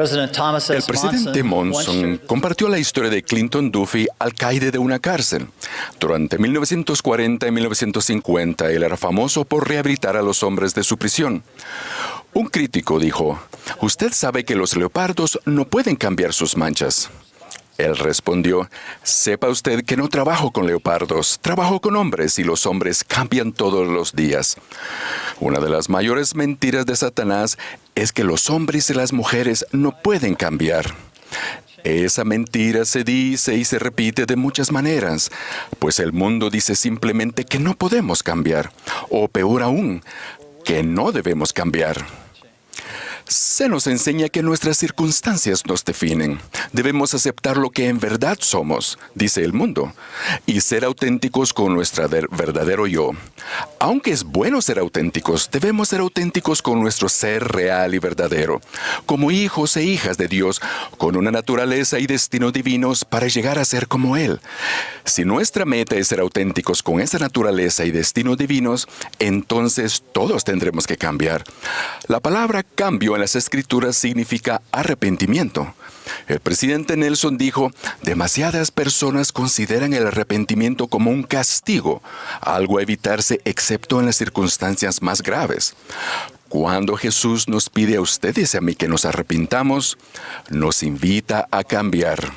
El presidente Monson compartió la historia de Clinton Duffy, alcaide de una cárcel. Durante 1940 y 1950, él era famoso por rehabilitar a los hombres de su prisión. Un crítico dijo: «Usted sabe que los leopardos no pueden cambiar sus manchas». Él respondió: «Sepa usted que no trabajo con leopardos, trabajo con hombres y los hombres cambian todos los días». Una de las mayores mentiras de Satanás es que los hombres y las mujeres no pueden cambiar. Esa mentira se dice y se repite de muchas maneras, pues el mundo dice simplemente que no podemos cambiar, o peor aún, que no debemos cambiar. Se nos enseña que nuestras circunstancias nos definen. Debemos aceptar lo que en verdad somos, dice el mundo, y ser auténticos con nuestro verdadero yo. Aunque es bueno ser auténticos, debemos ser auténticos con nuestro ser real y verdadero, como hijos e hijas de Dios, con una naturaleza y destino divinos para llegar a ser como Él. Si nuestra meta es ser auténticos con esa naturaleza y destino divinos, entonces todos tendremos que cambiar. La palabra cambio en las Escrituras significa arrepentimiento. El presidente Nelson dijo: «Demasiadas personas consideran el arrepentimiento como un castigo, algo a evitarse excepto en las circunstancias más graves». Cuando Jesús nos pide a ustedes y a mí que nos arrepintamos, nos invita a cambiar.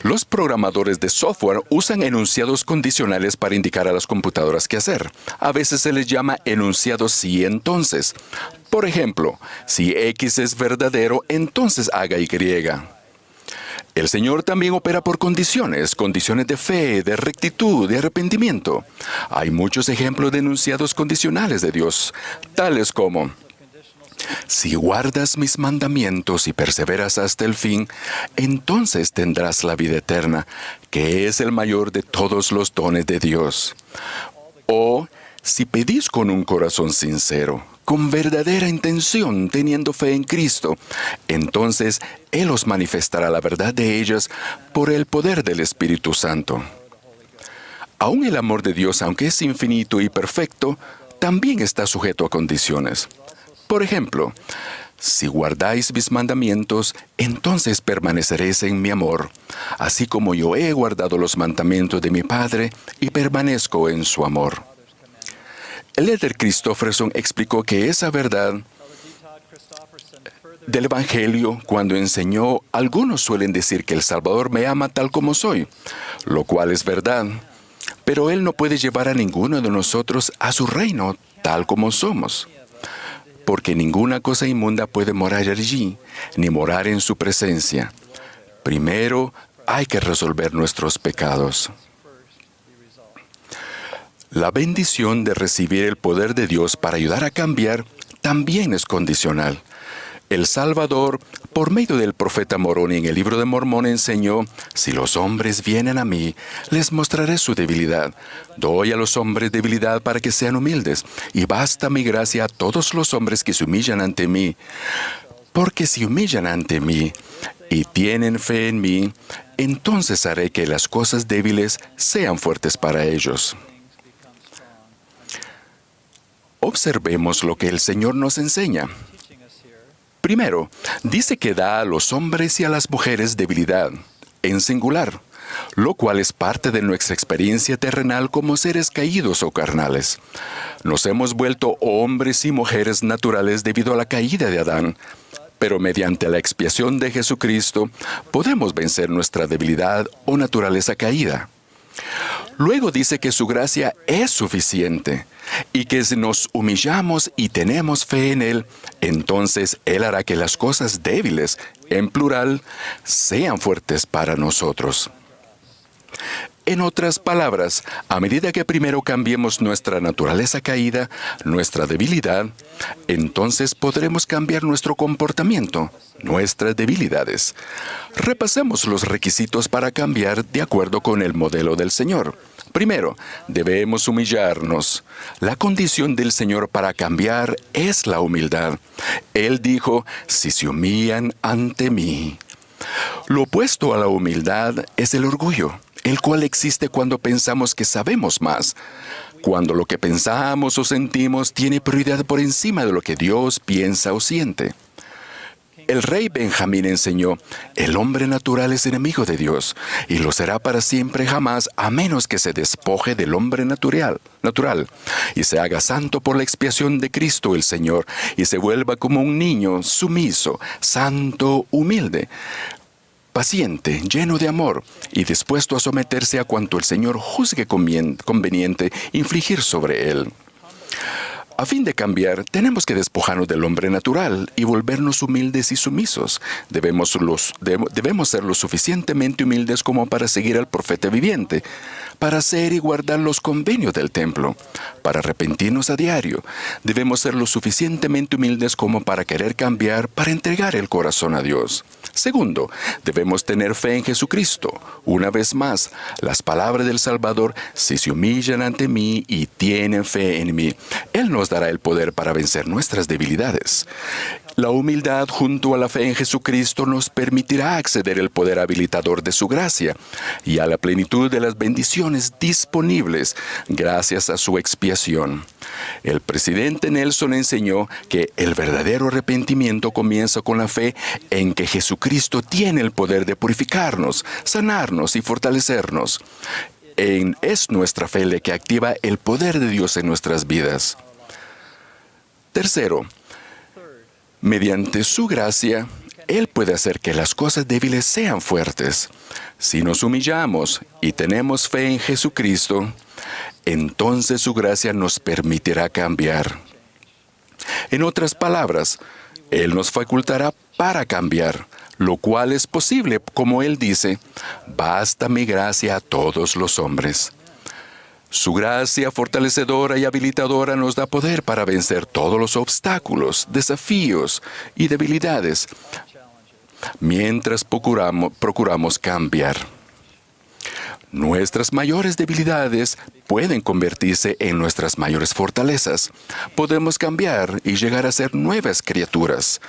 Los programadores de software usan enunciados condicionales para indicar a las computadoras qué hacer. A veces se les llama enunciados sí entonces. Por ejemplo, si X es verdadero, entonces haga Y. El Señor también opera por condiciones de fe, de rectitud, de arrepentimiento. Hay muchos ejemplos de enunciados condicionales de Dios, tales como: «Si guardas mis mandamientos y perseveras hasta el fin, entonces tendrás la vida eterna, que es el mayor de todos los dones de Dios». O: «Si pedís con un corazón sincero, con verdadera intención, teniendo fe en Cristo, entonces Él os manifestará la verdad de ellas por el poder del Espíritu Santo». Aún el amor de Dios, aunque es infinito y perfecto, también está sujeto a condiciones. Por ejemplo, «Si guardáis mis mandamientos, entonces permaneceréis en mi amor, así como yo he guardado los mandamientos de mi Padre y permanezco en su amor». El líder Christofferson explicó que esa verdad del Evangelio, cuando enseñó: «Algunos suelen decir que el Salvador me ama tal como soy», lo cual es verdad, pero Él no puede llevar a ninguno de nosotros a su reino tal como somos. Porque ninguna cosa inmunda puede morar allí, ni morar en su presencia. Primero hay que resolver nuestros pecados. La bendición de recibir el poder de Dios para ayudar a cambiar también es condicional. El Salvador, por medio del profeta Moroni en el libro de Mormón, enseñó: «Si los hombres vienen a mí, les mostraré su debilidad. Doy a los hombres debilidad para que sean humildes, y basta mi gracia a todos los hombres que se humillan ante mí. Porque si humillan ante mí y tienen fe en mí, entonces haré que las cosas débiles sean fuertes para ellos». Observemos lo que el Señor nos enseña. Primero, dice que da a los hombres y a las mujeres debilidad, en singular, lo cual es parte de nuestra experiencia terrenal como seres caídos o carnales. Nos hemos vuelto hombres y mujeres naturales debido a la caída de Adán, pero mediante la expiación de Jesucristo podemos vencer nuestra debilidad o naturaleza caída. Luego dice que su gracia es suficiente y que si nos humillamos y tenemos fe en Él, entonces Él hará que las cosas débiles, en plural, sean fuertes para nosotros. En otras palabras, a medida que primero cambiemos nuestra naturaleza caída, nuestra debilidad, entonces podremos cambiar nuestro comportamiento, nuestras debilidades. Repasemos los requisitos para cambiar de acuerdo con el modelo del Señor. Primero, debemos humillarnos. La condición del Señor para cambiar es la humildad. Él dijo: «Si se humillan ante mí». Lo opuesto a la humildad es el orgullo, el cual existe cuando pensamos que sabemos más, cuando lo que pensamos o sentimos tiene prioridad por encima de lo que Dios piensa o siente. El rey Benjamín enseñó, el hombre natural es enemigo de Dios, y lo será para siempre jamás, a menos que se despoje del hombre natural, y se haga santo por la expiación de Cristo el Señor, y se vuelva como un niño sumiso, santo, humilde, paciente, lleno de amor, y dispuesto a someterse a cuanto el Señor juzgue conveniente infligir sobre él. A fin de cambiar, tenemos que despojarnos del hombre natural y volvernos humildes y sumisos. Debemos ser lo suficientemente humildes como para seguir al profeta viviente, para hacer y guardar los convenios del templo, para arrepentirnos a diario. Debemos ser lo suficientemente humildes como para querer cambiar, para entregar el corazón a Dios. Segundo, debemos tener fe en Jesucristo. Una vez más, las palabras del Salvador: si se humillan ante mí y tienen fe en mí, Él nos dará el poder para vencer nuestras debilidades. La humildad junto a la fe en Jesucristo nos permitirá acceder al poder habilitador de su gracia y a la plenitud de las bendiciones disponibles gracias a su expiación. El presidente Nelson enseñó que el verdadero arrepentimiento comienza con la fe en que Jesucristo tiene el poder de purificarnos, sanarnos y fortalecernos. Es nuestra fe la que activa el poder de Dios en nuestras vidas. Tercero, mediante su gracia, Él puede hacer que las cosas débiles sean fuertes. Si nos humillamos y tenemos fe en Jesucristo, entonces su gracia nos permitirá cambiar. En otras palabras, Él nos facultará para cambiar, lo cual es posible, como Él dice, basta mi gracia a todos los hombres. Su gracia fortalecedora y habilitadora nos da poder para vencer todos los obstáculos, desafíos y debilidades, mientras procuramos cambiar. Nuestras mayores debilidades pueden convertirse en nuestras mayores fortalezas. Podemos cambiar y llegar a ser nuevas criaturas.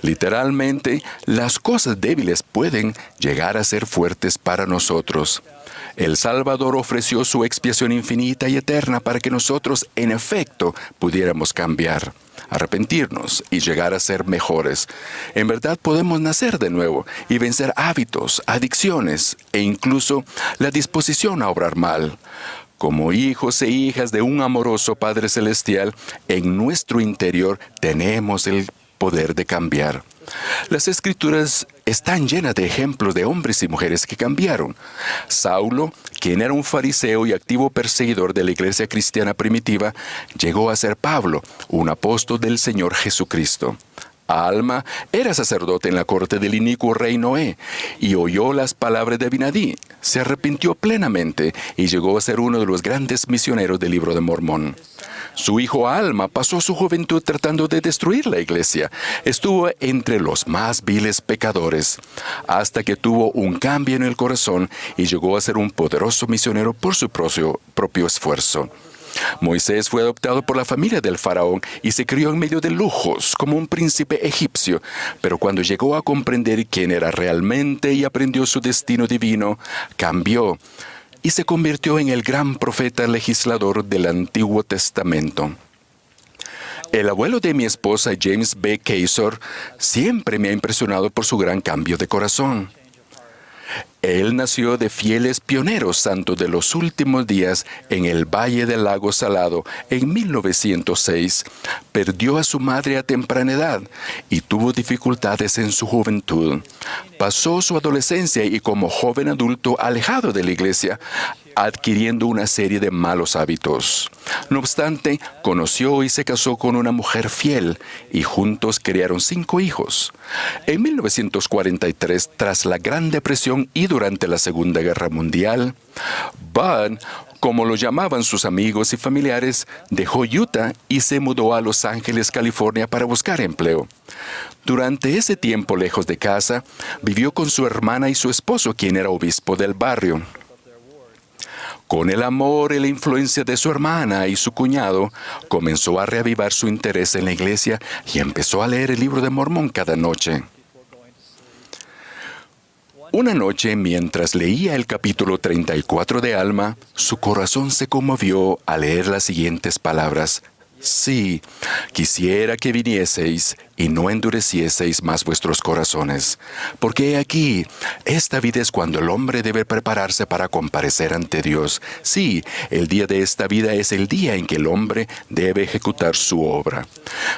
Literalmente, las cosas débiles pueden llegar a ser fuertes para nosotros. El Salvador ofreció su expiación infinita y eterna para que nosotros, en efecto, pudiéramos cambiar, arrepentirnos y llegar a ser mejores. En verdad podemos nacer de nuevo y vencer hábitos, adicciones e incluso la disposición a obrar mal. Como hijos e hijas de un amoroso Padre Celestial, en nuestro interior tenemos el poder de cambiar. Las Escrituras están llenas de ejemplos de hombres y mujeres que cambiaron. Saulo, quien era un fariseo y activo perseguidor de la iglesia cristiana primitiva, llegó a ser Pablo, un apóstol del Señor Jesucristo. Alma era sacerdote en la corte del inicuo rey Noé y oyó las palabras de Abinadí. Se arrepintió plenamente y llegó a ser uno de los grandes misioneros del Libro de Mormón. Su hijo Alma pasó su juventud tratando de destruir la iglesia. Estuvo entre los más viles pecadores, hasta que tuvo un cambio en el corazón y llegó a ser un poderoso misionero por su propio esfuerzo. Moisés fue adoptado por la familia del faraón y se crió en medio de lujos como un príncipe egipcio, pero cuando llegó a comprender quién era realmente y aprendió su destino divino, cambió y se convirtió en el gran profeta legislador del Antiguo Testamento. El abuelo de mi esposa, James B. Kazor, siempre me ha impresionado por su gran cambio de corazón. Él nació de fieles pioneros santos de los últimos días en el Valle del Lago Salado en 1906. Perdió a su madre a temprana edad y tuvo dificultades en su juventud. Pasó su adolescencia y como joven adulto alejado de la iglesia, adquiriendo una serie de malos hábitos. No obstante, conoció y se casó con una mujer fiel y juntos criaron 5 hijos. En 1943, tras la Gran Depresión y durante la Segunda Guerra Mundial, Bud, como lo llamaban sus amigos y familiares, dejó Utah y se mudó a Los Ángeles, California, para buscar empleo. Durante ese tiempo lejos de casa, vivió con su hermana y su esposo, quien era obispo del barrio. Con el amor y la influencia de su hermana y su cuñado, comenzó a reavivar su interés en la iglesia y empezó a leer el Libro de Mormón cada noche. Una noche, mientras leía el capítulo 34 de Alma, su corazón se conmovió al leer las siguientes palabras: «Sí, quisiera que vinieseis y no endurecieseis más vuestros corazones. Porque he aquí, esta vida es cuando el hombre debe prepararse para comparecer ante Dios. Sí, el día de esta vida es el día en que el hombre debe ejecutar su obra.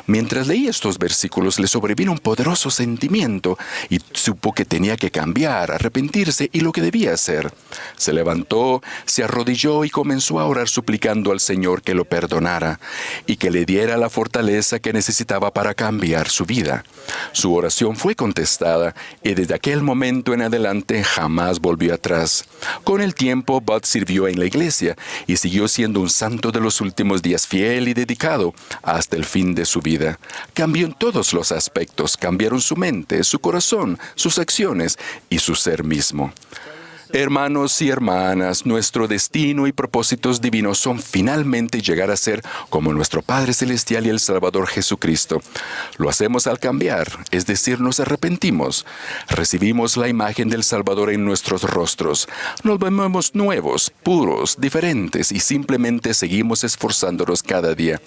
Mientras leí estos versículos, le sobrevino un poderoso sentimiento y supo que tenía que cambiar, arrepentirse y lo que debía hacer. Se levantó, se arrodilló y comenzó a orar suplicando al Señor que lo perdonara y que le diera la fortaleza que necesitaba para cambiar su vida. Su oración fue contestada y desde aquel momento en adelante jamás volvió atrás. Con el tiempo, Bud sirvió en la iglesia y siguió siendo un santo de los últimos días, fiel y dedicado hasta el fin de su vida. Cambió en todos los aspectos, cambiaron su mente, su corazón, sus acciones y su ser mismo. Hermanos y hermanas, nuestro destino y propósitos divinos son finalmente llegar a ser como nuestro Padre Celestial y el Salvador Jesucristo. Lo hacemos al cambiar, es decir, nos arrepentimos. Recibimos la imagen del Salvador en nuestros rostros. Nos vemos nuevos, puros, diferentes y simplemente seguimos esforzándonos cada día.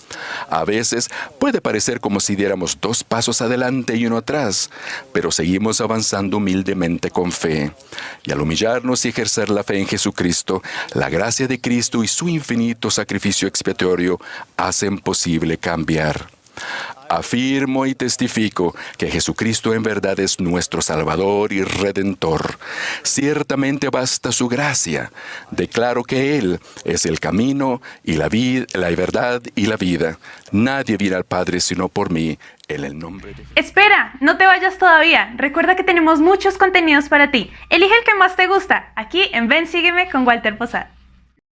A veces puede parecer como si diéramos 2 pasos adelante y uno atrás, pero seguimos avanzando humildemente con fe. Y al humillarnos y ejercer la fe en Jesucristo, la gracia de Cristo y su infinito sacrificio expiatorio hacen posible cambiar. Afirmo y testifico que Jesucristo en verdad es nuestro Salvador y Redentor. Ciertamente basta su gracia. Declaro que Él es el camino y la verdad y la vida. Nadie viene al Padre sino por mí. En el nombre de Jesús. Espera, no te vayas todavía. Recuerda que tenemos muchos contenidos para ti. Elige el que más te gusta, aquí en Ven Sígueme con Walter Posada.